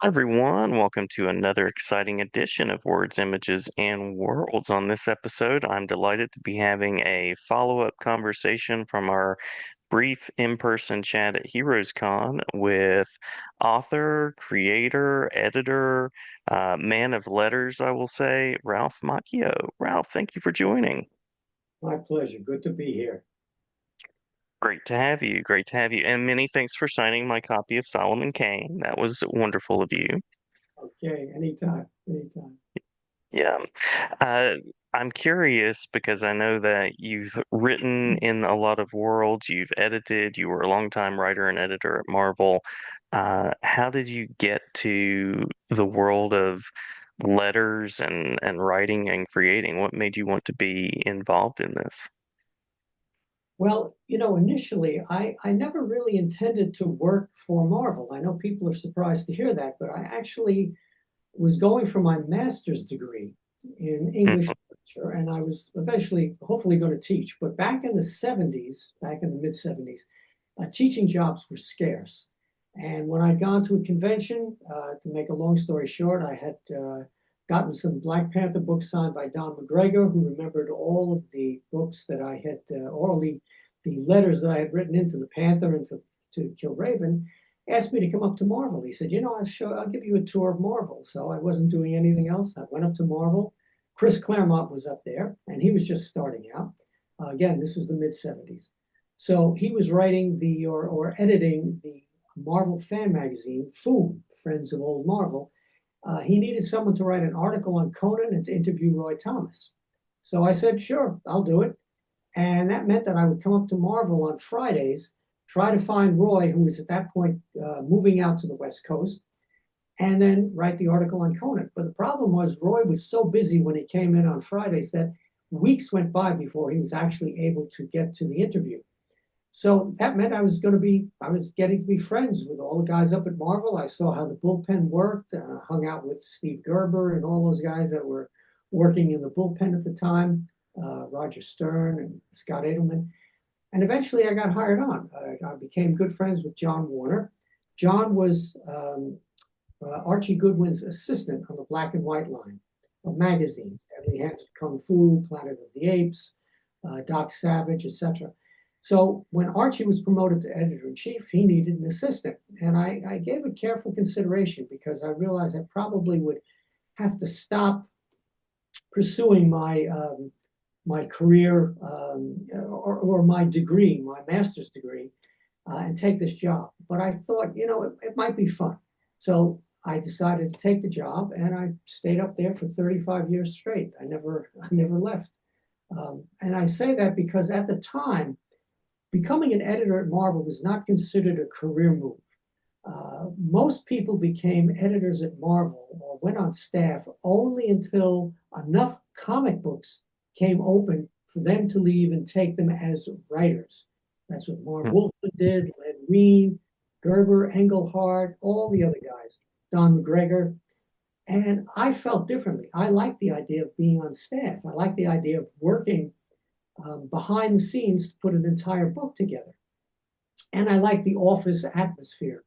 Hi everyone, welcome to another exciting edition of Words, Images, and Worlds. On this episode, I'm delighted to be having a follow-up conversation from our brief in-person chat at Heroes Con with author, creator, editor, man of letters, I will say, Ralph Macchio. Ralph, thank you for joining. My pleasure. Good to be here. Great to have you. Great to have you. And many thanks for signing my copy of Solomon Kane. That was wonderful of you. Okay, anytime, anytime. Yeah. Uh, I'm curious because I know that you've written in a lot of worlds, you've edited, you were a longtime writer and editor at Marvel. How did you get to the world of letters and writing and creating? What made you want to be involved in this? Well, initially I never really intended to work for Marvel. I know people are surprised to hear that, but I actually was going for my master's degree in English Mhm. literature, and I was eventually, hopefully, going to teach. But back in the 70s, back in the mid 70s, teaching jobs were scarce. And when I'd gone to a convention, to make a long story short, I had gotten some Black Panther books signed by Don McGregor, who remembered all of the books that I had, all the letters that I had written into the Panther and to Kill Raven, asked me to come up to Marvel. He said, I'll give you a tour of Marvel. So I wasn't doing anything else. I went up to Marvel. Chris Claremont was up there, and he was just starting out. Again, this was the mid 70s. So he was writing or editing the Marvel fan magazine, Foom, Friends of Old Marvel. He needed someone to write an article on Conan and to interview Roy Thomas. So I said, sure, I'll do it. And that meant that I would come up to Marvel on Fridays, try to find Roy, who was at that point moving out to the West Coast, and then write the article on Conan. But the problem was Roy was so busy when he came in on Fridays that weeks went by before he was actually able to get to the interview. So that meant I was getting to be friends with all the guys up at Marvel. I saw how the bullpen worked, hung out with Steve Gerber and all those guys that were working in the bullpen at the time, Roger Stern and Scott Edelman. And eventually I got hired on. I became good friends with John Warner. John was Archie Goodwin's assistant on the black and white line of magazines, Deadly Hands of Kung Fu, Planet of the Apes, Doc Savage, etc. So when Archie was promoted to editor in chief, he needed an assistant. And I gave it careful consideration because I realized I probably would have to stop pursuing my career or my degree, my master's degree, and take this job. But I thought, it might be fun. So I decided to take the job, and I stayed up there for 35 years straight. I never left. And I say that because at the time, becoming an editor at Marvel was not considered a career move. Most people became editors at Marvel or went on staff only until enough comic books came open for them to leave and take them as writers. That's what Marv Wolfman did, Len Wein, Gerber, Engelhardt, all the other guys, Don McGregor. And I felt differently. I liked the idea of being on staff. I liked the idea of working behind the scenes to put an entire book together. And I liked the office atmosphere.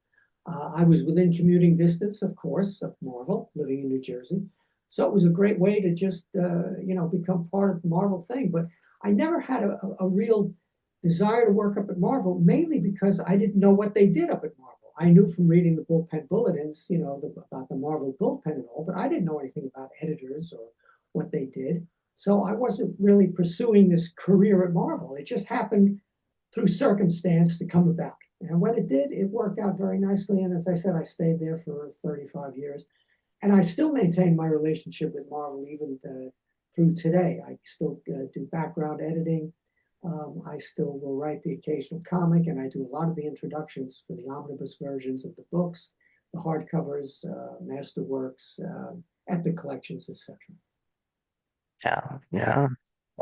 I was within commuting distance, of course, of Marvel, living in New Jersey. So it was a great way to just, become part of the Marvel thing. But I never had a real desire to work up at Marvel, mainly because I didn't know what they did up at Marvel. I knew from reading the bullpen bulletins, about the Marvel bullpen and all, but I didn't know anything about editors or what they did. So I wasn't really pursuing this career at Marvel. It just happened through circumstance to come about. And when it did, it worked out very nicely. And as I said, I stayed there for 35 years. And I still maintain my relationship with Marvel even through today. I still do background editing. I still will write the occasional comic, and I do a lot of the introductions for the omnibus versions of the books, the hardcovers, masterworks, epic collections, etc. Yeah, yeah.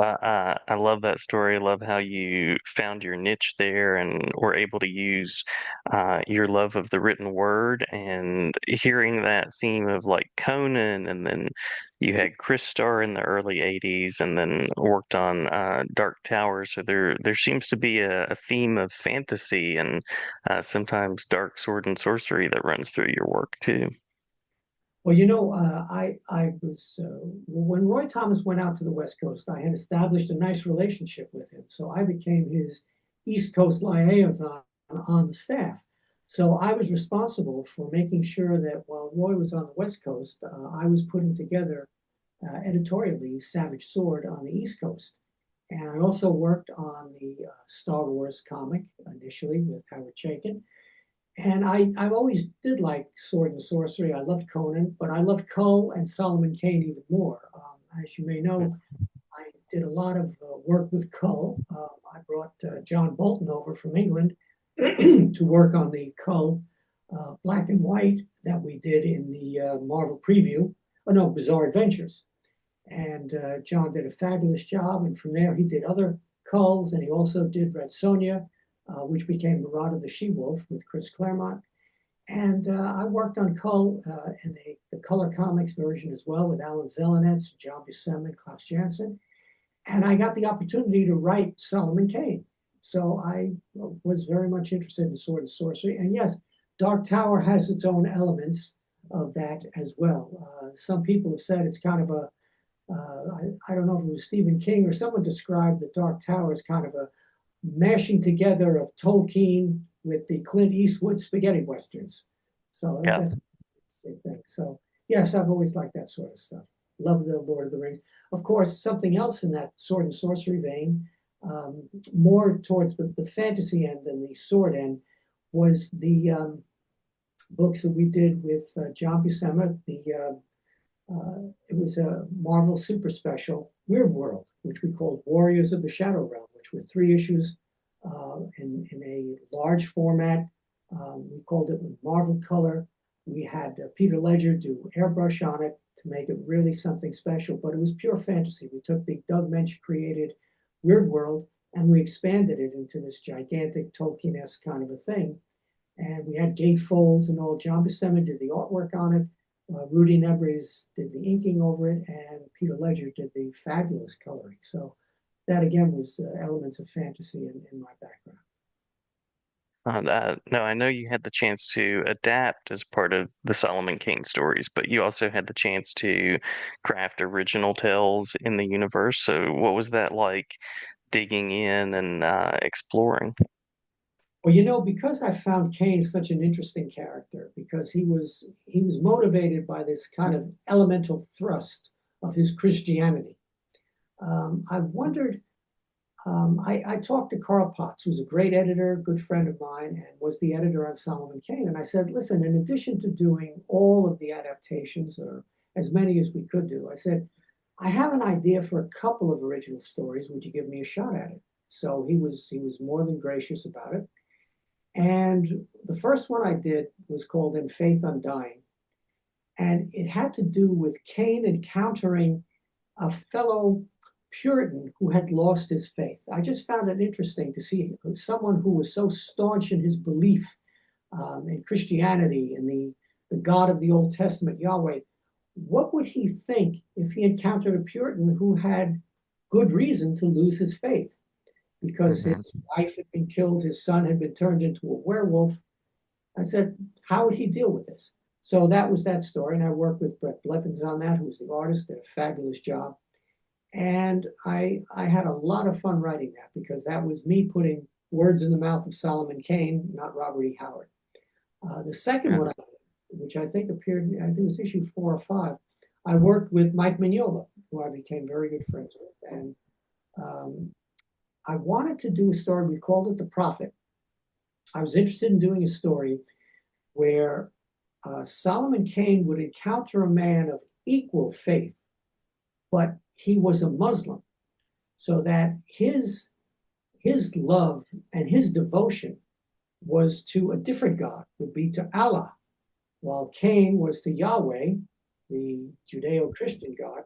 I love that story. I love how you found your niche there and were able to use your love of the written word and hearing that theme of like Conan, and then you had Chris Starr in the early '80s, and then worked on Dark Tower. So there seems to be a theme of fantasy and sometimes dark sword and sorcery that runs through your work too. Well, I was when Roy Thomas went out to the West Coast, I had established a nice relationship with him, so I became his East Coast liaison on the staff. So I was responsible for making sure that while Roy was on the West Coast, I was putting together editorially Savage Sword on the East Coast. And I also worked on the Star Wars comic initially with Howard Chaykin. And I always did like sword and sorcery. I loved Conan, but I loved Cull and Solomon Kane even more. As you may know, I did a lot of work with Cull. I brought John Bolton over from England to work on the Cull black and white that we did in the Marvel preview. Oh no, Bizarre Adventures. And John did a fabulous job. And from there, he did other Culls, and he also did Red Sonja, which became Murata the She-Wolf with Chris Claremont. And I worked on Cull in the Color Comics version as well with Alan Zelenetz, John Buscema, Klaus Janson. And I got the opportunity to write Solomon Kane. So I was very much interested in sword and sorcery. And yes, Dark Tower has its own elements of that as well. Some people have said it's kind of a I don't know if it was Stephen King or someone described the Dark Tower as kind of a mashing together of Tolkien with the Clint Eastwood spaghetti westerns. So Yeah. that's a big thing. So yes, I've always liked that sort of stuff. Love the Lord of the Rings. Of course, something else in that sword and sorcery vein, more towards the fantasy end than the sword end, was the books that we did with John Buscema, it was a Marvel super special, Weird World, which we called Warriors of the Shadow Realm, which were 3 issues in a large format. We called it Marvel Color. We had Peter Ledger do airbrush on it to make it really something special, but it was pure fantasy. We took the Doug Mensch created Weird World and we expanded it into this gigantic Tolkien-esque kind of a thing. And we had gatefolds and all. John Buscema did the artwork on it. Rudy Nebres did the inking over it, and Peter Ledger did the fabulous coloring. So that again was elements of fantasy in my background. No, I know you had the chance to adapt as part of the Solomon Kane stories, but you also had the chance to craft original tales in the universe. So, what was that like digging in and exploring? Well, because I found Kane such an interesting character, because he was motivated by this kind of elemental thrust of his Christianity. I wondered I talked to Carl Potts, who's a great editor, good friend of mine, and was the editor on Solomon Kane. And I said, listen, in addition to doing all of the adaptations, or as many as we could do, I said, I have an idea for a couple of original stories. Would you give me a shot at it? So he was more than gracious about it. And the first one I did was called In Faith Undying. And it had to do with Kane encountering a fellow Puritan who had lost his faith. I just found it interesting to see someone who was so staunch in his belief in Christianity and the God of the Old Testament, Yahweh. What would he think if he encountered a Puritan who had good reason to lose his faith because Hmm. his wife had been killed, his son had been turned into a werewolf? I said, how would he deal with this? So that was that story. And I worked with Brett Blevins on that, who was the artist, did a fabulous job. And I had a lot of fun writing that because that was me putting words in the mouth of Solomon Kane, not Robert E. Howard. The second Yeah. one, which I think appeared, I think it was issue 4 or 5, I worked with Mike Mignola, who I became very good friends with. And um, I wanted to do a story, we called it The Prophet. I was interested in doing a story where Solomon Kane would encounter a man of equal faith, but he was a Muslim, so that his love and his devotion was to a different God, would be to Allah, while Cain was to Yahweh, the Judeo-Christian God.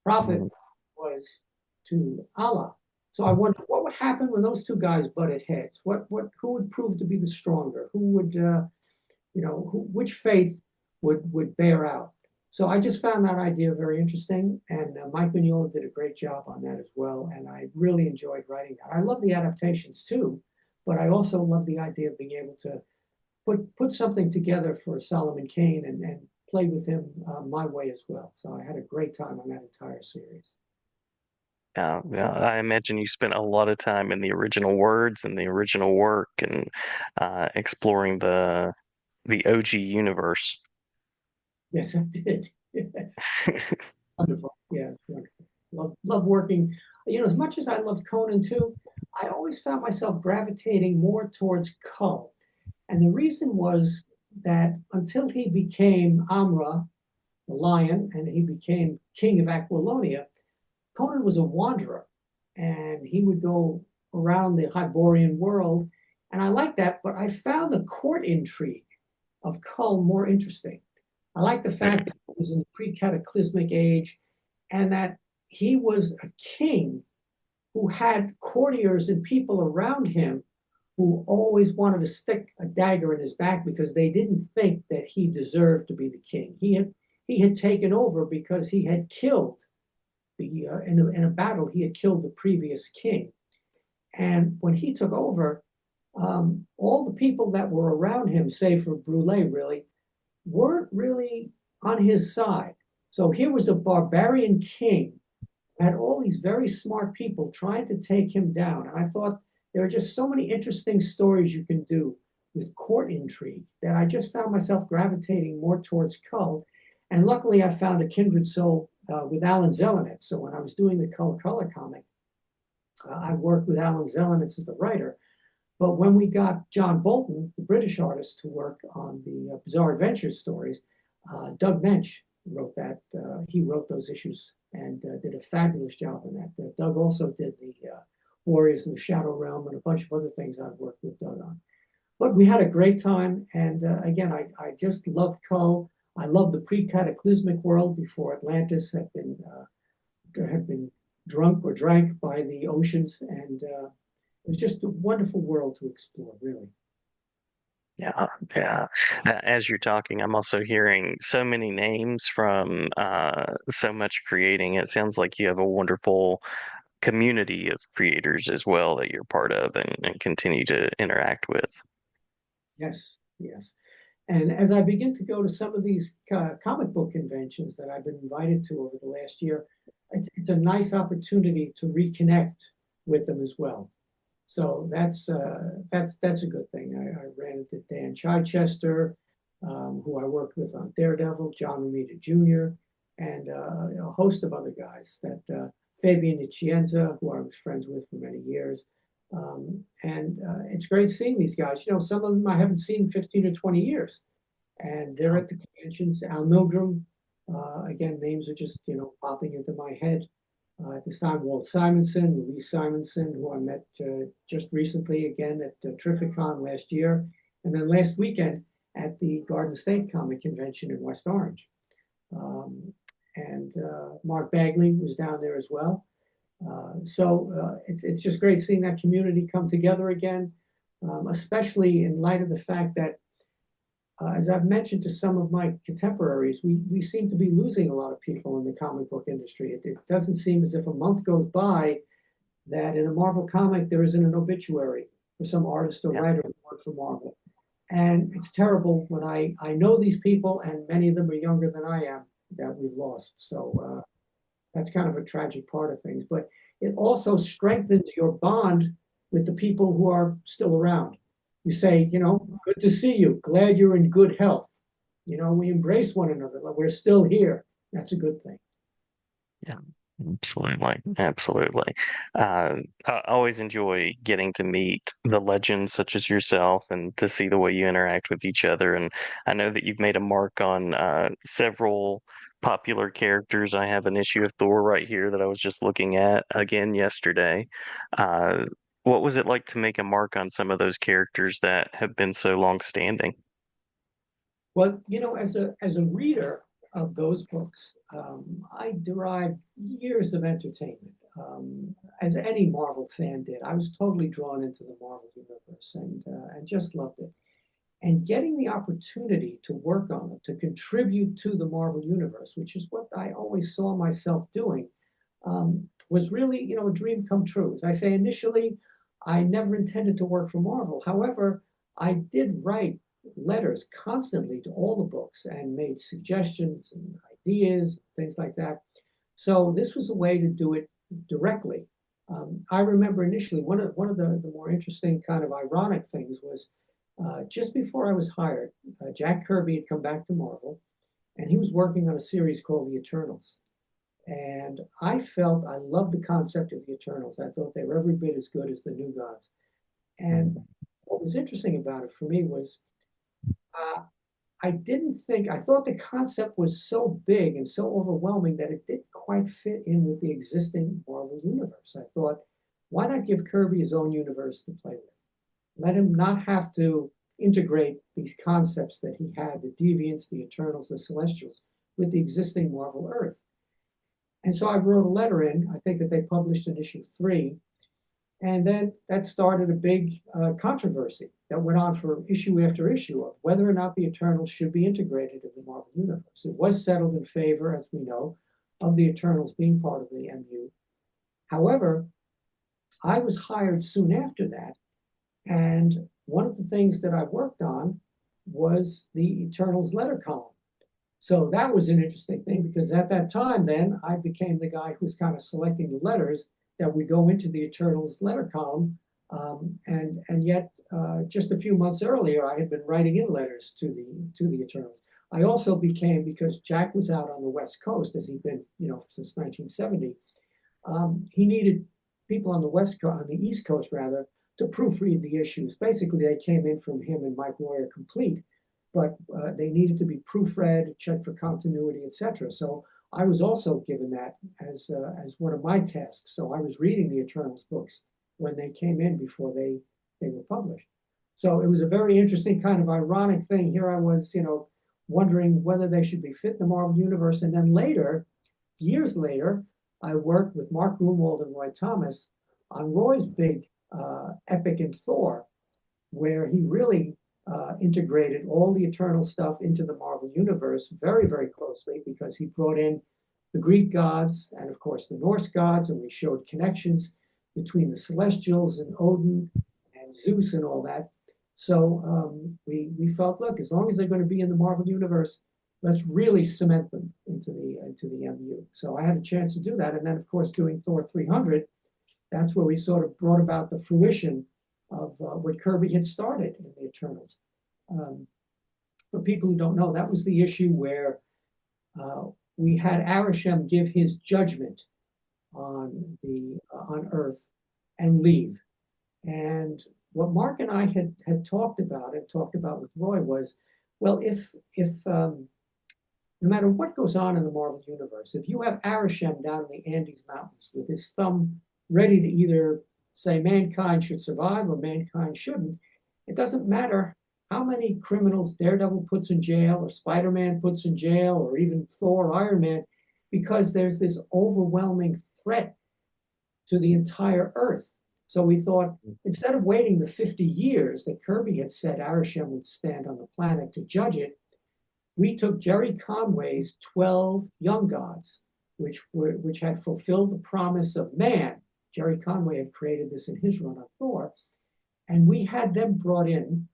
Prophet Mhm. was to Allah. So I wonder what would happen when those two guys butted heads. Who would prove to be the stronger? Who would which faith would bear out? So I just found that idea very interesting, and Mike Mignola did a great job on that as well, and I really enjoyed writing that. I love the adaptations too, but I also love the idea of being able to put something together for Solomon Kane and play with him my way as well. So I had a great time on that entire series. Yeah, I imagine you spent a lot of time in the original words and the original work and exploring the OG universe. Yes, I did. Yes. Wonderful. Yeah, wonderful. Love working. You know, as much as I loved Conan too, I always found myself gravitating more towards Kull. And the reason was that until he became Amra, the lion, and he became king of Aquilonia, Conan was a wanderer, and he would go around the Hyborian world. And I like that, but I found the court intrigue of Kull more interesting. I like the fact that he was in the pre-cataclysmic age and that he was a king who had courtiers and people around him who always wanted to stick a dagger in his back because they didn't think that he deserved to be the king. He had taken over because he had killed in a battle he had killed the previous king. And when he took over, all the people that were around him, save for Brule, really, weren't really on his side. So here was a barbarian king, had all these very smart people trying to take him down. And I thought there are just so many interesting stories you can do with court intrigue that I just found myself gravitating more towards Kull. And luckily, I found a kindred soul with Alan Zelenitz. So when I was doing the Kull color comic, I worked with Alan Zelenitz as the writer. But when we got John Bolton, the British artist, to work on the Bizarre Adventures stories, Doug Mensch wrote that. He wrote those issues and did a fabulous job on that. Doug also did the Warriors in the Shadow Realm and a bunch of other things I've worked with Doug on. But we had a great time. And again, I just loved Kull. I loved the pre-cataclysmic world before Atlantis had been drunk or drank by the oceans. And it was just a wonderful world to explore, really. Yeah, yeah. As you're talking, I'm also hearing so many names from so much creating. It sounds like you have a wonderful community of creators as well that you're part of and continue to interact with. Yes, yes. And as I begin to go to some of these comic book conventions that I've been invited to over the last year, it's a nice opportunity to reconnect with them as well. So that's a good thing. I ran into Dan Chichester, who I worked with on Daredevil, John Romita Jr., and a host of other guys that Fabian Icienza, who I was friends with for many years. And it's great seeing these guys. You know, some of them I haven't seen 15 or 20 years, and they're at the conventions. Al Milgrom, again, names are just, popping into my head. At this time, Walt Simonson, Louise Simonson, who I met just recently again at Terrificon last year, and then last weekend at the Garden State Comic Convention in West Orange. And Mark Bagley was down there as well. So it's just great seeing that community come together again, especially in light of the fact that, as I've mentioned to some of my contemporaries, we seem to be losing a lot of people in the comic book industry. It doesn't seem as if a month goes by that in a Marvel comic there isn't an obituary for some artist or Yeah. writer who worked for Marvel. And it's terrible when I know these people, and many of them are younger than I am, that we've lost. So that's kind of a tragic part of things. But it also strengthens your bond with the people who are still around. You say, good to see you. Glad you're in good health. We embrace one another. We're still here. That's a good thing. Yeah, absolutely, absolutely. I always enjoy getting to meet the legends such as yourself and to see the way you interact with each other. And I know that you've made a mark on several popular characters. I have an issue of Thor right here that I was just looking at again yesterday. Uh, what was it like to make a mark on some of those characters that have been so long standing? Well, as a reader of those books, I derived years of entertainment, as any Marvel fan did. I was totally drawn into the Marvel universe and just loved it. And getting the opportunity to work on it, to contribute to the Marvel universe, which is what I always saw myself doing, was really, a dream come true. As I say, initially, I never intended to work for Marvel. However, I did write letters constantly to all the books and made suggestions and ideas, things like that. So this was a way to do it directly. I remember initially one of the more interesting kind of ironic things was just before I was hired, Jack Kirby had come back to Marvel, and he was working on a series called The Eternals. And I loved the concept of the Eternals. I thought they were every bit as good as the New Gods. And what was interesting about it for me was uh, I thought the concept was so big and so overwhelming that it didn't quite fit in with the existing Marvel universe. I thought, why not give Kirby his own universe to play with? Let him not have to integrate these concepts that he had, the Deviants, the Eternals, the Celestials, with the existing Marvel Earth. And so I wrote a letter in, I think that they published in issue 3, and then that started a big controversy that went on for issue after issue of whether or not the Eternals should be integrated in the Marvel Universe. It was settled in favor, as we know, of the Eternals being part of the MU. However, I was hired soon after that, and one of the things that I worked on was the Eternals letter column. So that was an interesting thing because at that time, then I became the guy who was kind of selecting the letters that would go into the Eternals letter column. And yet, just a few months earlier, I had been writing in letters to the Eternals. I also became, because Jack was out on the West Coast, as he'd been, since 1970. He needed people on the West Coast, on the East Coast rather, to proofread the issues. Basically, they came in from him and Mike Royer complete, but they needed to be proofread, checked for continuity, etc. So I was also given that as one of my tasks. So I was reading the Eternals books when they came in before they were published. So it was a very interesting kind of ironic thing. Here I was, wondering whether they should be fit in the Marvel Universe. And then later, years later, I worked with Mark Grunwald and Roy Thomas on Roy's big epic in Thor, where he really integrated all the Eternal stuff into the Marvel Universe very, very closely because he brought in the Greek gods and, of course, the Norse gods, and we showed connections between the Celestials and Odin and Zeus and all that. So we felt, look, as long as they're going to be in the Marvel Universe, let's really cement them into the MU. So I had a chance to do that, and then, of course, doing Thor 300, that's where we sort of brought about the fruition of what Kirby had started in the Eternals. For people who don't know, that was the issue where we had Arishem give his judgment on Earth and leave. And what Mark and I had talked about and talked about with Roy was, well, if no matter what goes on in the Marvel Universe, if you have Arishem down in the Andes Mountains with his thumb ready to either say mankind should survive or mankind shouldn't, it doesn't matter how many criminals Daredevil puts in jail or Spider-Man puts in jail or even Thor or Iron Man, because there's this overwhelming threat to the entire Earth. So we thought, instead of waiting the 50 years that Kirby had said Arishem would stand on the planet to judge it, we took Jerry Conway's 12 young gods, which had fulfilled the promise of man. Jerry Conway had created this in his run on Thor, and we had them brought in,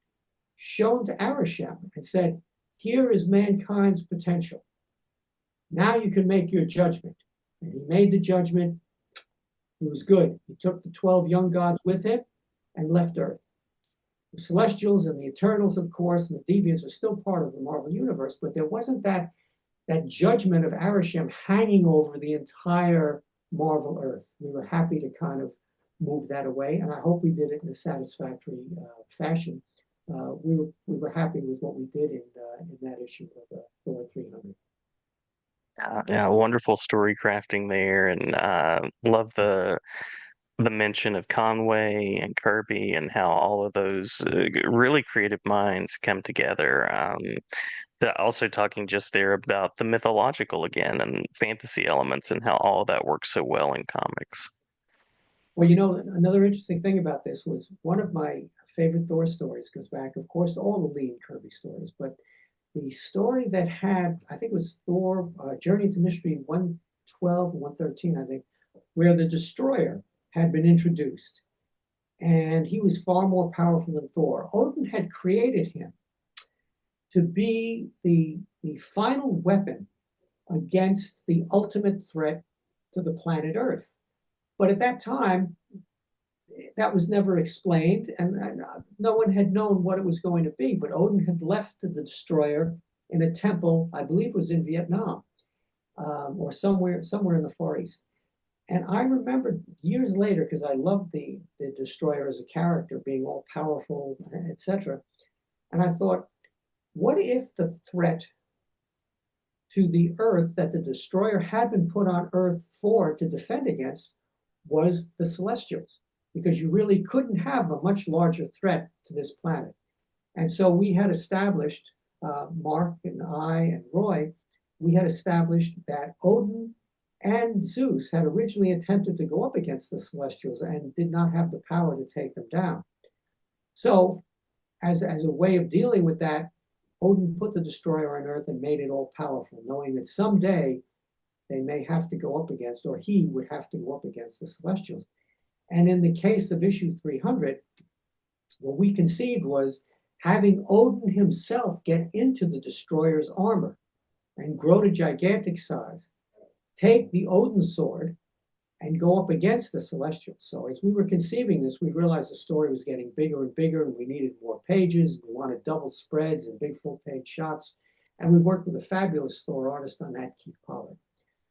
shown to Arishem, and said, here is mankind's potential. Now you can make your judgment. And he made the judgment. It was good. He took the 12 young gods with him and left Earth. The Celestials and the Eternals, of course, and the Deviants are still part of the Marvel Universe, but there wasn't that judgment of Arishem hanging over the entire Marvel Earth. We were happy to kind of move that away, and I hope we did it in a satisfactory fashion. We were happy with what we did in that issue of Thor 300. Yeah, wonderful story crafting there, and love the mention of Conway and Kirby and how all of those really creative minds come together. Also talking just there about the mythological again and fantasy elements and how all of that works so well in comics. Well, another interesting thing about this was one of my favorite Thor stories goes back, of course, to all the Lee and Kirby stories, but the story that had, I think it was Thor, Journey into Mystery 112, 113, I think, where the Destroyer had been introduced. And he was far more powerful than Thor. Odin had created him. to be the final weapon against the ultimate threat to the planet Earth. But at that time, that was never explained, and no one had known what it was going to be. But Odin had left the destroyer in a temple, I believe it was in Vietnam, or somewhere in the Far East. And I remember years later, because I loved the destroyer as a character, being all powerful, etc. And I thought, what if the threat to the Earth that the destroyer had been put on Earth for to defend against was the Celestials? Because you really couldn't have a much larger threat to this planet. And so we had established, Mark and I and Roy, we had established that Odin and Zeus had originally attempted to go up against the Celestials and did not have the power to take them down. So, as a way of dealing with that, Odin put the destroyer on Earth and made it all powerful, knowing that someday they may have to go up against, or he would have to go up against the Celestials. And in the case of issue 300, what we conceived was having Odin himself get into the destroyer's armor and grow to gigantic size, take the Odin sword, and go up against the Celestials. So as we were conceiving this, we realized the story was getting bigger and bigger, and we needed more pages. We wanted double spreads and big full-page shots. And we worked with a fabulous Thor artist on that, Keith Pollard.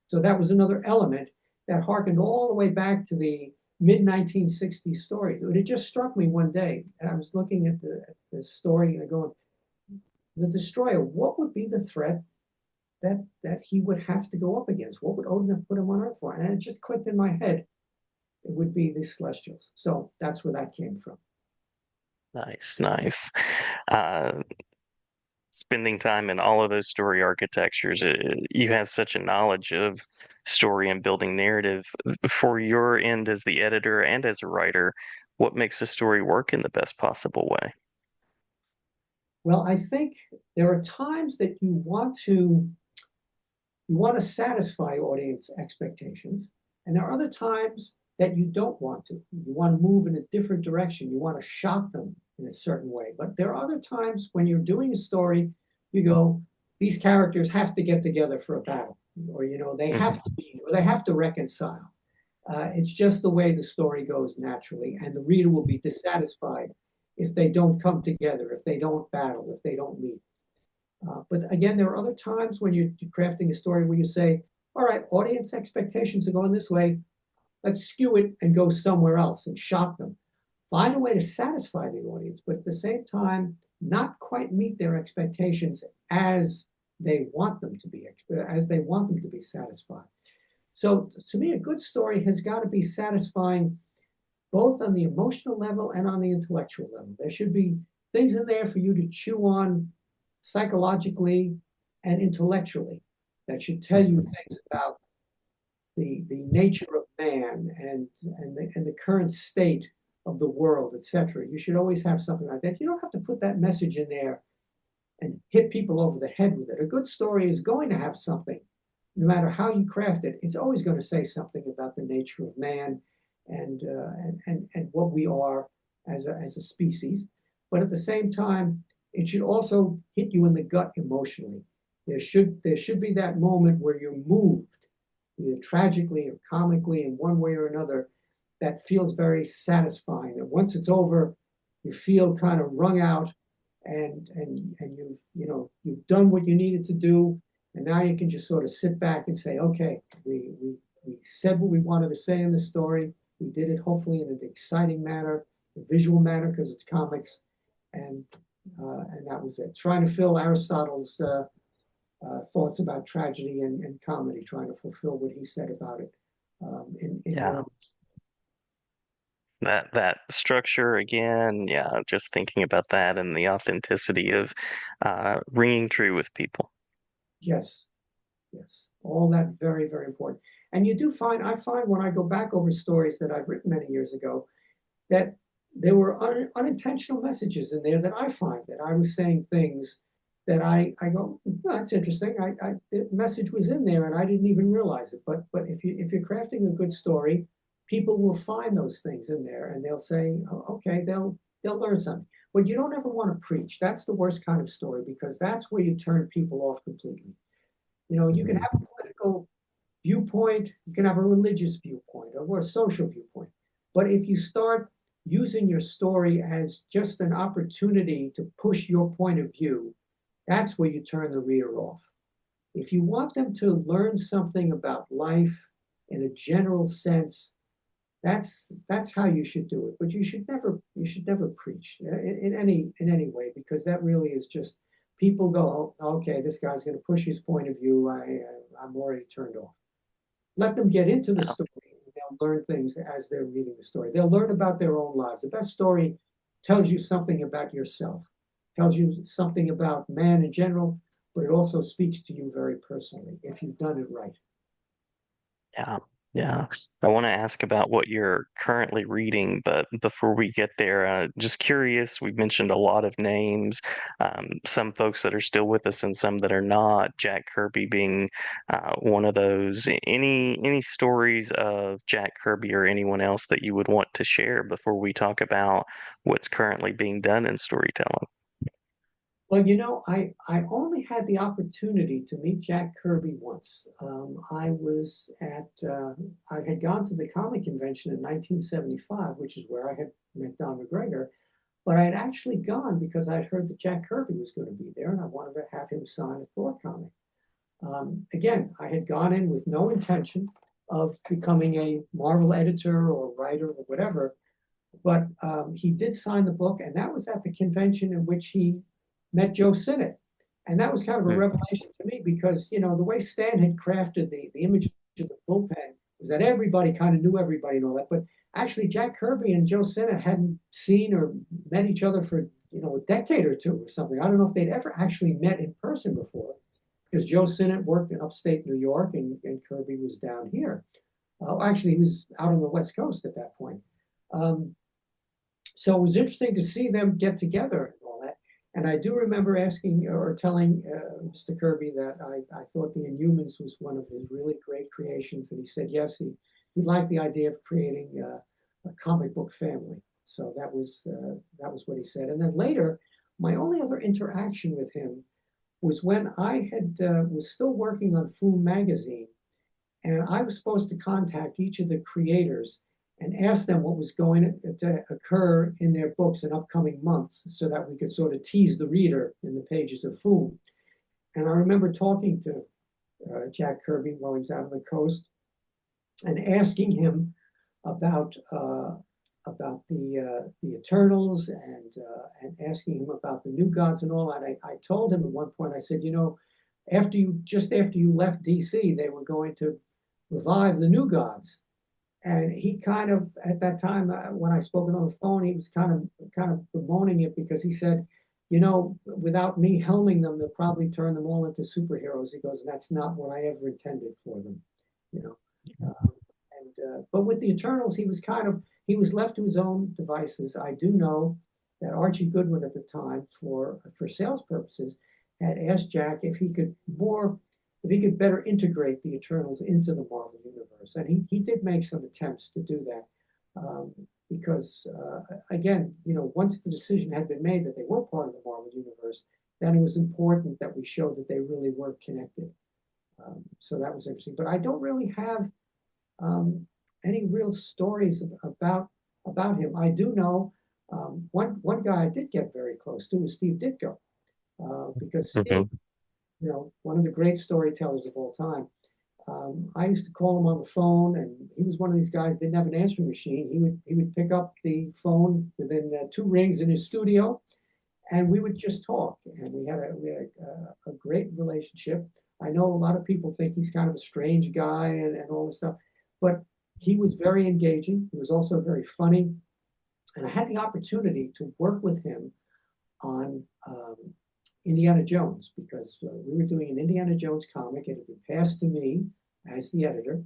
So that was another element that harkened all the way back to the mid-1960s story. It just struck me one day, and I was looking at the story and going, the destroyer, what would be the threat that he would have to go up against? What would Odin have put him on Earth for? And it just clicked in my head. It would be the Celestials. So that's where that came from. Nice, nice. Uh, Spending time in all of those story architectures, you have such a knowledge of story and building narrative. For your end as the editor and as a writer, what makes a story work in the best possible way? Well, I think there are times that you want to satisfy audience expectations, and there are other times that you don't want to. You want to move in a different direction. You want to shock them in a certain way. But there are other times when you're doing a story, you go, these characters have to get together for a battle, or they Hmm. have to be, or they have to reconcile. It's just the way the story goes naturally, and the reader will be dissatisfied if they don't come together, if they don't battle, if they don't meet. But again, there are other times when you're crafting a story where you say, all right, audience expectations are going this way. Let's skew it and go somewhere else and shock them. Find a way to satisfy the audience, but at the same time, not quite meet their expectations as they want them to be, as they want them to be satisfied. So to me, a good story has got to be satisfying both on the emotional level and on the intellectual level. There should be things in there for you to chew on psychologically and intellectually that should tell you Hmm. things about the nature of man and the current state of the world, etc. You should always have something like that. You don't have to put that message in there and hit people over the head with it. A good story is going to have something, no matter how you craft it. It's always going to say something about the nature of man and what we are as a species. But at the same time, it should also hit you in the gut emotionally. There should be that moment where you're moved, either tragically or comically, in one way or another, that feels very satisfying. And once it's over, you feel kind of wrung out, and you've done what you needed to do, and now you can just sort of sit back and say, okay, we said what we wanted to say in the story. We did it hopefully in an exciting manner, a visual manner, because it's comics, and that was it. Trying to fill Aristotle's thoughts about tragedy and comedy, trying to fulfill what he said about it in Yeah, words. that structure again. Yeah, just thinking about that and the authenticity of ringing true with people. Yes, yes, all that very, very important. And I find when I go back over stories that I've written many years ago, that there were unintentional messages in there that I find that I was saying things that I go, oh, that's interesting. The message was in there and I didn't even realize it. But if you're crafting a good story, people will find those things in there and they'll say, oh, okay, they'll learn something. But you don't ever want to preach. That's the worst kind of story because that's where you turn people off completely. You can Mhm. have a political viewpoint, you can have a religious viewpoint or a social viewpoint. But if you start using your story as just an opportunity to push your point of view, that's where you turn the reader off. If you want them to learn something about life in a general sense, that's how you should do it. But you should never preach in any way because that really is just people go, oh, okay, this guy's going to push his point of view. I'm already turned off. Let them get into the Yeah. story. They'll learn things as they're reading the story. They'll learn about their own lives. The best story tells you something about yourself, tells you something about man in general, but it also speaks to you very personally if you've done it right. Yeah, yeah. I want to ask about what you're currently reading, but before we get there, just curious, we've mentioned a lot of names, some folks that are still with us and some that are not, Jack Kirby being one of those. Any stories of Jack Kirby or anyone else that you would want to share before we talk about what's currently being done in storytelling? Well, I only had the opportunity to meet Jack Kirby once. I had gone to the comic convention in 1975, which is where I had met Don McGregor. But I had actually gone because I'd heard that Jack Kirby was going to be there, and I wanted to have him sign a Thor comic. Again, I had gone in with no intention of becoming a Marvel editor or writer or whatever, but he did sign the book, and that was at the convention in which he met Joe Sinnott. And that was kind of a Mm, revelation to me because, the way Stan had crafted the image of the bullpen was that everybody kind of knew everybody and all that. But actually, Jack Kirby and Joe Sinnott hadn't seen or met each other for, a decade or two or something. I don't know if they'd ever actually met in person before because Joe Sinnott worked in upstate New York and Kirby was down here. Actually, he was out on the West Coast at that point. Um, so it was interesting to see them get together and all that. And I do remember asking or telling Mr. Kirby that I thought the Inhumans was one of his really great creations. And he said, yes, he liked the idea of creating a comic book family. So that was what he said. And then later, my only other interaction with him was when I had was still working on Foom magazine, and I was supposed to contact each of the creators and ask them what was going to occur in their books in upcoming months so that we could sort of tease the reader in the pages of Foom. And I remember talking to Jack Kirby while he was out on the coast and asking him about the Eternals and asking him about the New Gods and all that. I told him at one point, I said, after you left DC, they were going to revive the New Gods. And he kind of, at that time, when I spoke on the phone, he was kind of bemoaning it because he said, without me helming them, they'll probably turn them all into superheroes. He goes, and that's not what I ever intended for them, you know. But with the Eternals, he was left to his own devices. I do know that Archie Goodwin at the time, for sales purposes, had asked Jack if he could better integrate the Eternals into the Marvel universe, and he did make some attempts to do that. Because again, once the decision had been made that they were part of the Marvel universe, then it was important that we showed that they really were connected. So that was interesting. But I don't really have any real stories about him. I do know one guy I did get very close to was Steve Ditko, because Steve, mhm. one of the great storytellers of all time. I used to call him on the phone, and he was one of these guys that didn't have an answering machine. He would pick up the phone within two rings in his studio, and we would just talk. And we had a great relationship. I know a lot of people think he's kind of a strange guy and all this stuff, but he was very engaging. He was also very funny, and I had the opportunity to work with him on Indiana Jones because we were doing an Indiana Jones comic. It had been passed to me as the editor,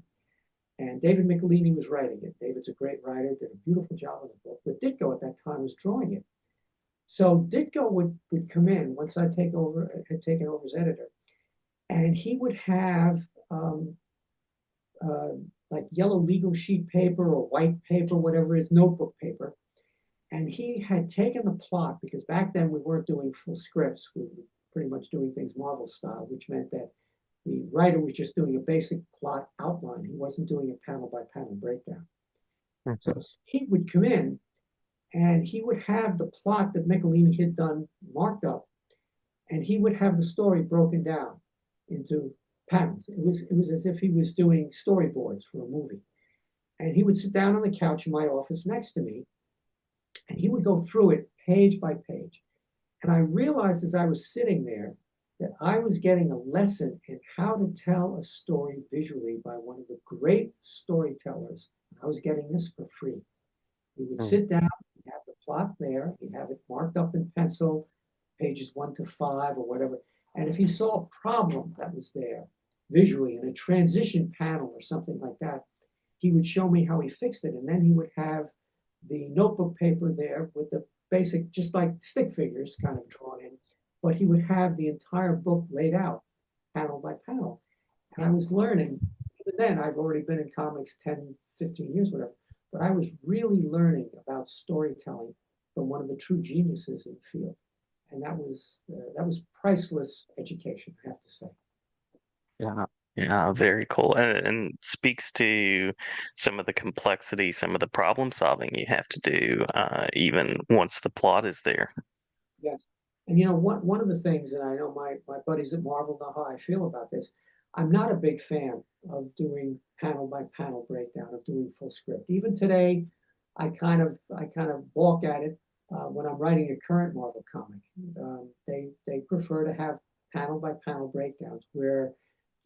and David Michelini was writing it. David's a great writer, did a beautiful job on the book, but Ditko at that time was drawing it. So Ditko would come in once I had taken over as editor, and he would have uh, like yellow legal sheet paper or white paper, whatever it is, notebook paper, And he had taken the plot, because back then we weren't doing full scripts. We were pretty much doing things Marvel style, which meant that the writer was just doing a basic plot outline. He wasn't doing a panel by panel breakdown. So Mhm. he would come in and he would have the plot that Michelini had done marked up, and he would have the story broken down into panels. It was as if he was doing storyboards for a movie. And he would sit down on the couch in my office next to me, and he would go through it page by page. And I realized as I was sitting there that I was getting a lesson in how to tell a story visually by one of the great storytellers. I was getting this for free. He would Mhm. sit down, he'd have the plot there, he'd have it marked up in pencil, pages 1 to 5 or whatever. And if he saw a problem that was there visually in a transition panel or something like that, he would show me how he fixed it. And then he would have the notebook paper there with the basic, just like stick figures kind of drawn in, but he would have the entire book laid out panel by panel. And I was learning, even then, I've already been in comics 10, 15 years, whatever, but I was really learning about storytelling from one of the true geniuses in the field. And that was priceless education, I have to say. Yeah. Yeah, very cool. And speaks to some of the complexity, some of the problem solving you have to do, even once the plot is there. Yes. And one of the things, and I know my buddies at Marvel know how I feel about this. I'm not a big fan of doing panel by panel breakdown, of doing full script. Even today, I kind of balk at it when I'm writing a current Marvel comic. They prefer to have panel by panel breakdowns where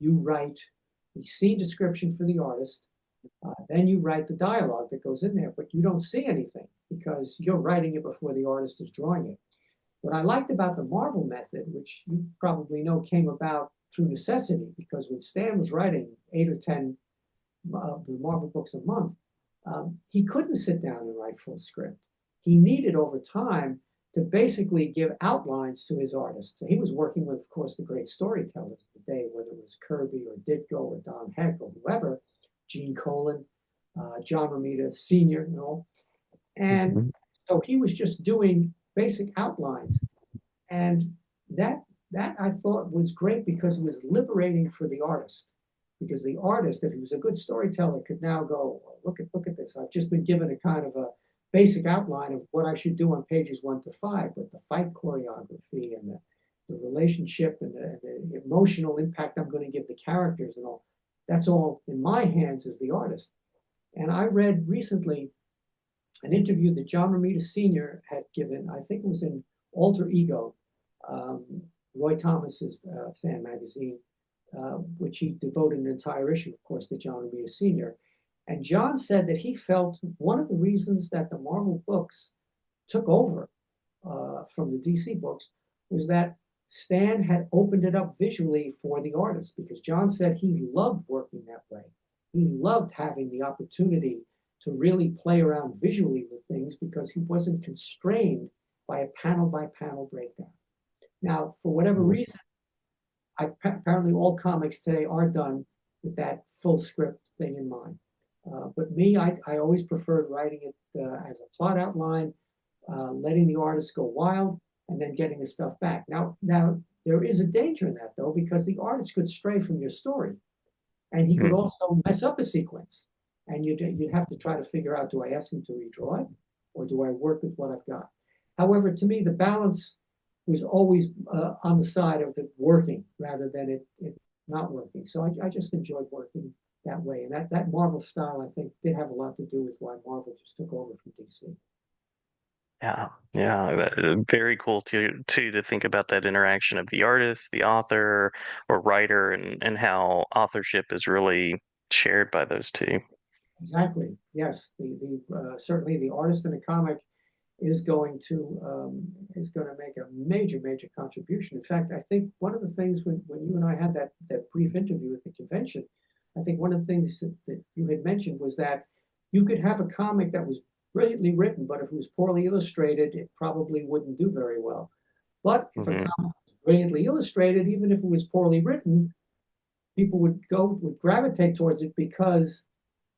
you write the scene description for the artist, then you write the dialogue that goes in there, but you don't see anything because you're writing it before the artist is drawing it. What I liked about the Marvel method, which you probably know came about through necessity, because when Stan was writing 8 or 10 the Marvel books a month, he couldn't sit down and write full script. He needed over time to basically give outlines to his artists. So he was working with, of course, the great storytellers of the day, whether it was Kirby or Ditko or Don Heck or whoever, Gene Colan, John Romita Sr., and Mhm. so he was just doing basic outlines. And that that I thought was great because it was liberating for the artist. Because the artist, if he was a good storyteller, could now go, "Oh, look at this. I've just been given a kind of a basic outline of what I should do on pages 1 to 5, but the fight choreography and the relationship and the emotional impact I'm going to give the characters and all, that's all in my hands as the artist." And I read recently an interview that John Romita Sr. had given. I think it was in Alter Ego, um, Roy Thomas's fan magazine, which he devoted an entire issue, of course, to John Romita Sr. And John said that he felt one of the reasons that the Marvel books took over from the DC books was that Stan had opened it up visually for the artist, because John said he loved working that way. He loved having the opportunity to really play around visually with things because he wasn't constrained by a panel by panel breakdown. Now, for whatever reason, apparently all comics today are done with that full script thing in mind. But me, I always preferred writing it as a plot outline, letting the artist go wild, and then getting the stuff back. Now there is a danger in that though, because the artist could stray from your story, and he could Mhm. also mess up a sequence, and you'd have to try to figure out: do I ask him to redraw it, or do I work with what I've got? However, to me, the balance was always on the side of it working rather than it not working. So I just enjoyed working that way, and that Marvel style I think did have a lot to do with why Marvel just took over from DC. Yeah, yeah, very cool to think about that interaction of the artist, the author or writer, and how authorship is really shared by those two. Exactly. Yes. The certainly the artist in the comic is going to make a major contribution. In fact, I think one of the things when you and I had that brief interview at the convention, I think one of the things that you had mentioned was that you could have a comic that was brilliantly written, but if it was poorly illustrated, it probably wouldn't do very well. But if a Hmm. comic was brilliantly illustrated, even if it was poorly written, people would gravitate towards it because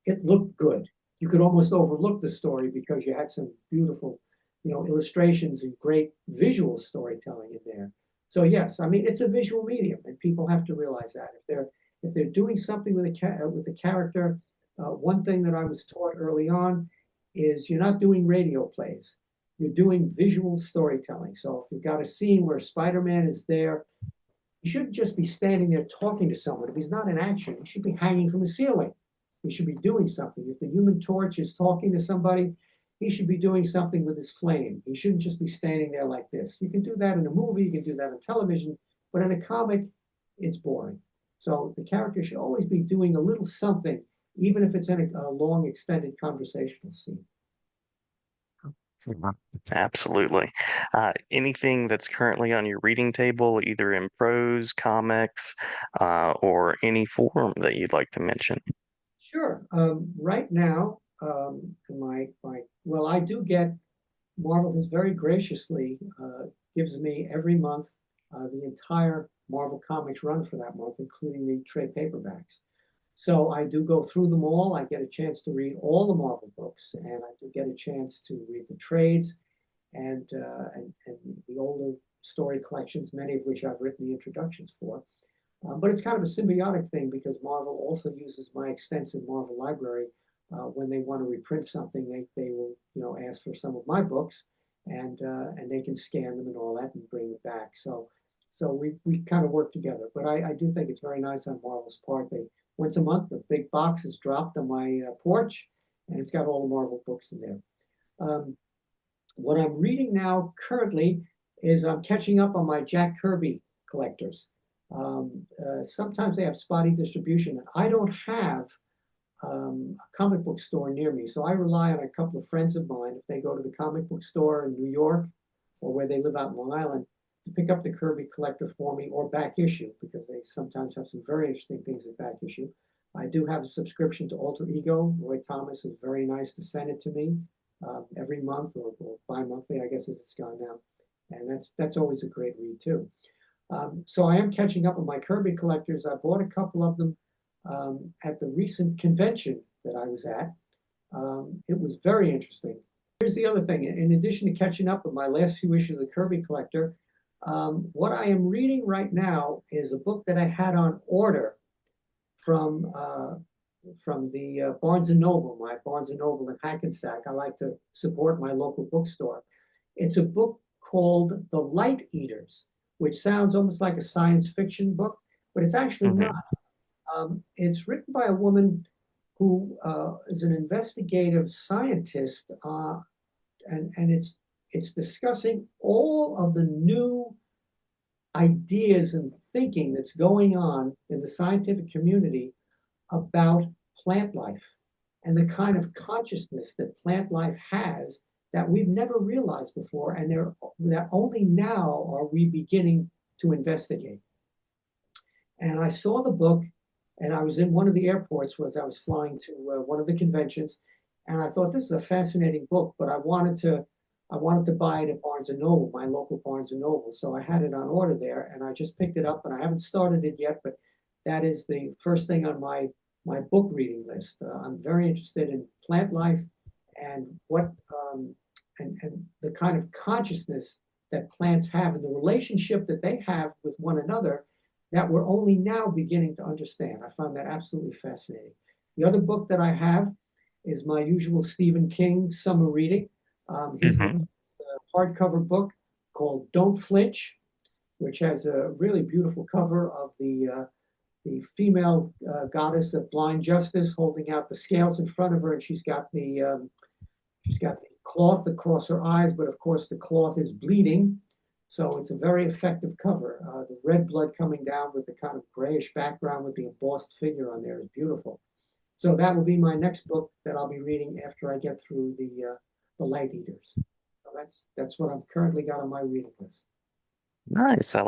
it looked good. You could almost overlook the story because you had some beautiful illustrations and great visual storytelling in there. So yes, I mean it's a visual medium, and people have to realize that if they're doing something with a character, one thing that I was taught early on is you're not doing radio plays, you're doing visual storytelling. So if you've got a scene where Spider-Man is there, he shouldn't just be standing there talking to someone. If he's not in action, he should be hanging from the ceiling. He should be doing something. If the Human Torch is talking to somebody, he should be doing something with his flame. He shouldn't just be standing there like this. You can do that in a movie, you can do that on television, but in a comic, it's boring. So the character should always be doing a little something, even if it's in a long, extended conversational scene. Mhm. Absolutely. Anything that's currently on your reading table, either in prose, comics, or any form that you'd like to mention? Sure. Right now, well, I do get Marvel has very graciously gives me every month the entire Marvel Comics run for that month, including the trade paperbacks. So I do go through them all. I get a chance to read all the Marvel books, and I do get a chance to read the trades and the older story collections, many of which I've written the introductions for. But it's kind of a symbiotic thing because Marvel also uses my extensive Marvel library. When they want to reprint something, they will ask for some of my books, and they can scan them and all that and bring it back. So we kind of work together. But I do think it's very nice on Marvel's part. They once a month the big box is dropped on my porch, and it's got all the Marvel books in there. Um, what I'm reading now currently is I'm catching up on my Jack Kirby collectors. Sometimes they have spotty distribution, and I don't have a comic book store near me. So I rely on a couple of friends of mine if they go to the comic book store in New York or where they live out in Long Island to pick up the Kirby collector for me or back issue because they sometimes have some very interesting things at back issue. I do have a subscription to Alter Ego. Roy Thomas is very nice to send it to me every month or bi-monthly, I guess as it's gone now. And that's always a great read too. So I am catching up on my Kirby collectors. I bought a couple of them at the recent convention that I was at. It was very interesting. Here's the other thing. In addition to catching up with my last few issues of the Kirby Collector, what I am reading right now is a book that I had on order from the Barnes and Noble, my Barnes and Noble in Hackensack. I like to support my local bookstore. It's a book called The Light Eaters, which sounds almost like a science fiction book, but it's actually not. Hmm. It's written by a woman who is an investigative scientist, and it's discussing all of the new ideas and thinking that's going on in the scientific community about plant life and the kind of consciousness that plant life has that we've never realized before, and that only now are we beginning to investigate. And I saw the book, and I was in one of the airports as I was flying to one of the conventions, and I thought this is a fascinating book, but I wanted to buy it at Barnes and Noble, my local Barnes and Noble. So I had it on order there, and I just picked it up, and I haven't started it yet, but that is the first thing on my book reading list. I'm very interested in plant life and what and the kind of consciousness that plants have and the relationship that they have with one another that we're only now beginning to understand. I found that absolutely fascinating. The other book that I have is my usual Stephen King summer reading. His Hmm. hardcover book called Don't Flinch, which has a really beautiful cover of the female goddess of blind justice holding out the scales in front of her, and she's got the cloth across her eyes, but of course the cloth is bleeding. So it's a very effective cover. The red blood coming down with the kind of grayish background with the embossed figure on there is beautiful. So that will be my next book that I'll be reading after I get through the Light Eaters. So that's what I've currently got on my reading list. Nice. I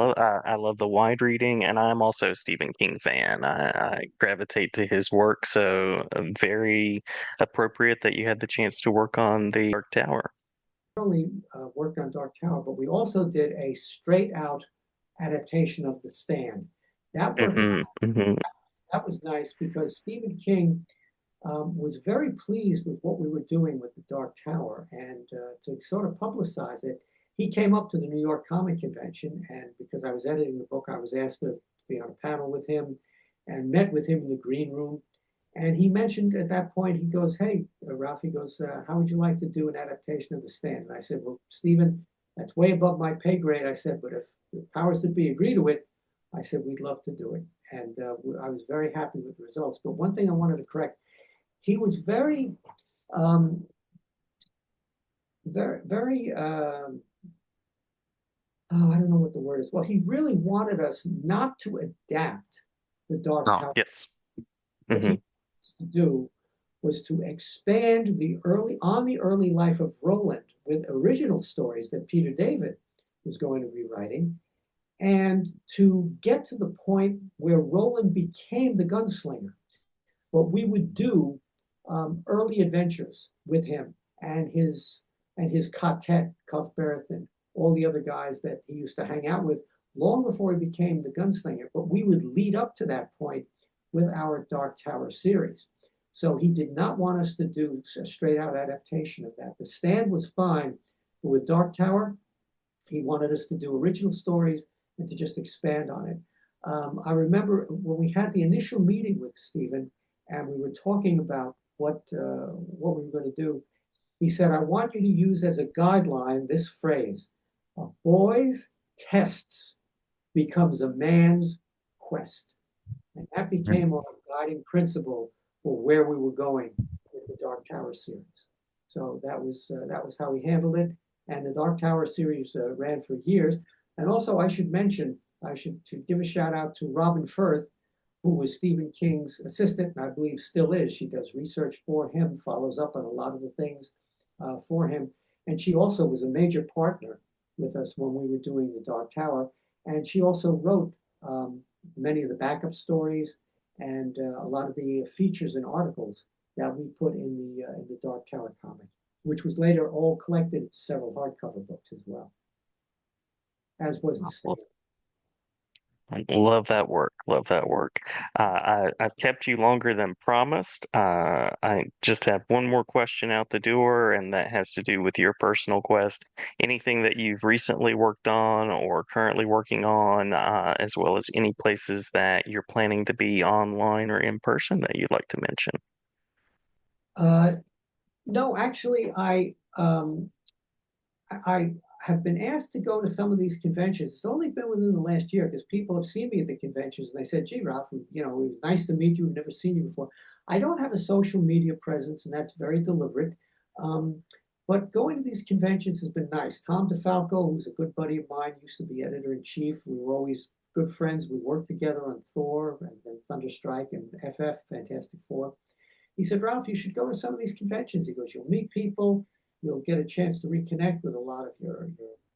love the wide reading, and I'm also a Stephen King fan. I gravitate to his work, so very appropriate that you had the chance to work on the Dark Tower. Not only worked on Dark Tower, but we also did a straight out adaptation of The Stand. That worked. Hmm. Hmm. That was nice because Stephen King was very pleased with what we were doing with the Dark Tower. And to sort of publicize it, he came up to the New York Comic Convention. And because I was editing the book, I was asked to be on a panel with him and met with him in the green room. And he mentioned at that point, he goes, "Hey, Ralph," he goes, "how would you like to do an adaptation of The Stand?" And I said, "Well, Stephen, that's way above my pay grade." I said, "But if the powers that be agree to it," I said, "we'd love to do it." And I was very happy with the results. But one thing I wanted to correct, he was very, um, very, oh, I don't know what the word is. Well, he really wanted us not to adapt the Dark Oh, Tower. yes. What Hmm. he wants to do was to expand the early life of Roland with original stories that Peter David was going to be writing, and to get to the point where Roland became the gunslinger. But we would do early adventures with him and his quartet, Cuthbert, and all the other guys that he used to hang out with long before he became the gunslinger. But we would lead up to that point with our Dark Tower series. So he did not want us to do a straight out adaptation of that. The Stand was fine, but with Dark Tower, he wanted us to do original stories and to just expand on it. I remember when we had the initial meeting with Stephen and we were talking about what we were going to do. He said, "I want you to use as a guideline this phrase: a boy's tests becomes a man's quest." And that became our guiding principle for where we were going with the Dark Tower series. So that was how we handled it. And the Dark Tower series ran for years. And also, I should give a shout out to Robin Firth, who was Stephen King's assistant, and I believe still is. She does research for him, follows up on a lot of the things for him. And she also was a major partner with us when we were doing the Dark Tower. And she also wrote many of the backup stories and a lot of the features and articles that we put in the Dark Tower comic, which was later all collected into several hardcover books as well, as was the Well, Stand. love that work. Love that work. I've kept you longer than promised. I just have one more question out the door, and that has to do with your personal quest. Anything that you've recently worked on or currently working on, as well as any places that you're planning to be online or in person that you'd like to mention? Uh, no, actually, I have been asked to go to some of these conventions. It's only been within the last year because people have seen me at the conventions and they said, "Gee, Ralph, you know, it was nice to meet you. We've never seen you before." I don't have a social media presence, and that's very deliberate. Um, but going to these conventions has been nice. Tom DeFalco, who's a good buddy of mine, used to be editor in chief. We were always good friends. We worked together on Thor and Thunderstrike and FF, Fantastic Four. He said, "Ralph, you should go to some of these conventions." He goes, "You'll meet people, you'll get a chance to reconnect with a lot of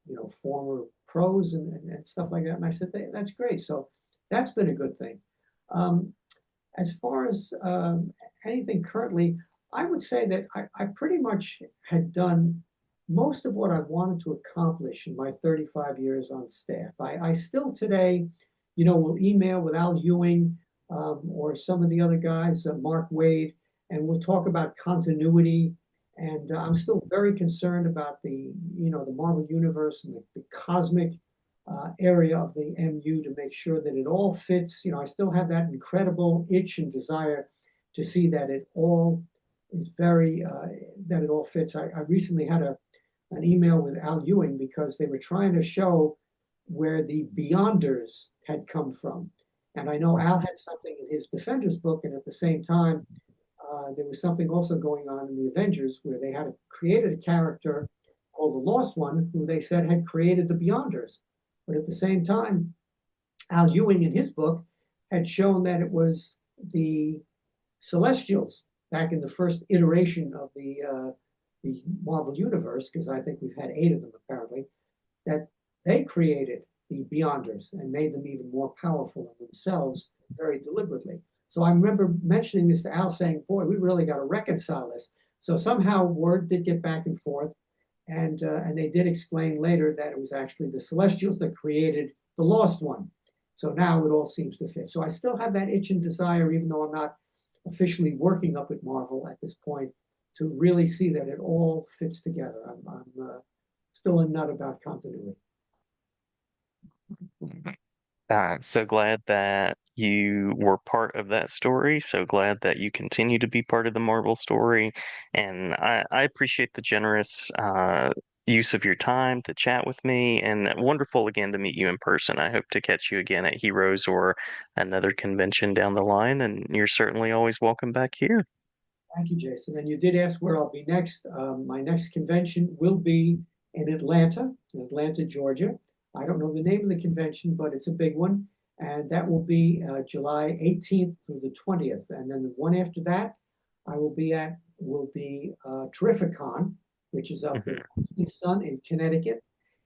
your former pros and stuff like that." And I said, "That's great." So that's been a good thing. Um, as far as anything currently, I would say that I pretty much had done most of what I wanted to accomplish in my 35 years on staff. I still today, will email with Al Ewing or some of the other guys, Mark Wade, and we'll talk about continuity. And I'm still very concerned about the Marvel Universe and the cosmic area of the MU to make sure that it all fits. I still have that incredible itch and desire to see that it all is that it all fits. I recently had an email with Al Ewing because they were trying to show where the Beyonders had come from. And I know Al had something in his Defenders book, and at the same time, there was something also going on in the Avengers where they had created a character called the Lost One, who they said had created the Beyonders. But at the same time, Al Ewing in his book had shown that it was the Celestials back in the first iteration of the Marvel Universe, because I think we've had 8 of them apparently, that they created the Beyonders and made them even more powerful in themselves very deliberately. So I remember mentioning this to Al, saying, "Boy, we really got to reconcile this." So somehow word did get back and forth, and they did explain later that it was actually the Celestials that created the Lost One. So now it all seems to fit. So I still have that itch and desire, even though I'm not officially working up at Marvel at this point to really see that it all fits together. I'm still a nut about continuity. So glad that you were part of that story. So glad that you continue to be part of the Marvel story. And I appreciate the generous use of your time to chat with me. And wonderful again to meet you in person. I hope to catch you again at Heroes or another convention down the line. And you're certainly always welcome back here. Thank you, Jason. And you did ask where I'll be next. My next convention will be in Atlanta, Georgia. I don't know the name of the convention, but it's a big one. And that will be July 18th through the 20th. And then the one after that I will be at will be Terrificon, which is up in Mhm. Sun in Connecticut.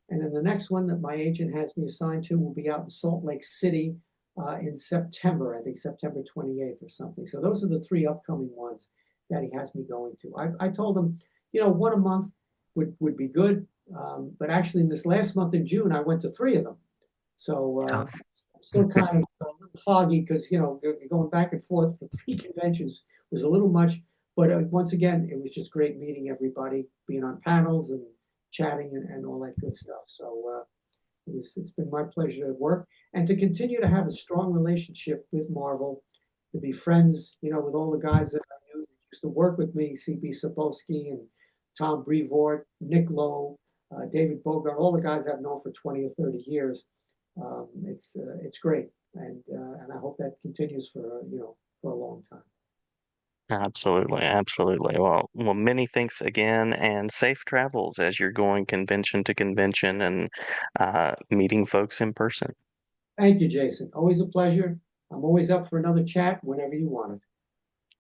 And then the next one that my agent has me assigned to will be out in Salt Lake City in September, I think September 28th or something. So those are the three upcoming ones that he has me going to. I told him, one a month would be good. But actually, in this last month in June, I went to three of them. So Oh. I'm still kind of a little foggy because, going back and forth for three conventions was a little much. But once again, it was just great meeting everybody, being on panels and chatting and all that good stuff. So it's been my pleasure to work and to continue to have a strong relationship with Marvel, to be friends, with all the guys that I knew that used to work with me, CB Sapolsky and Tom Brevoort, Nick Lowe, David Bogart, all the guys I've known for 20 or 30 years. It's great, and I hope that continues for a long time. Absolutely, absolutely. Well, many thanks again, and safe travels as you're going convention to convention and meeting folks in person. Thank you, Jason. Always a pleasure. I'm always up for another chat whenever you want it.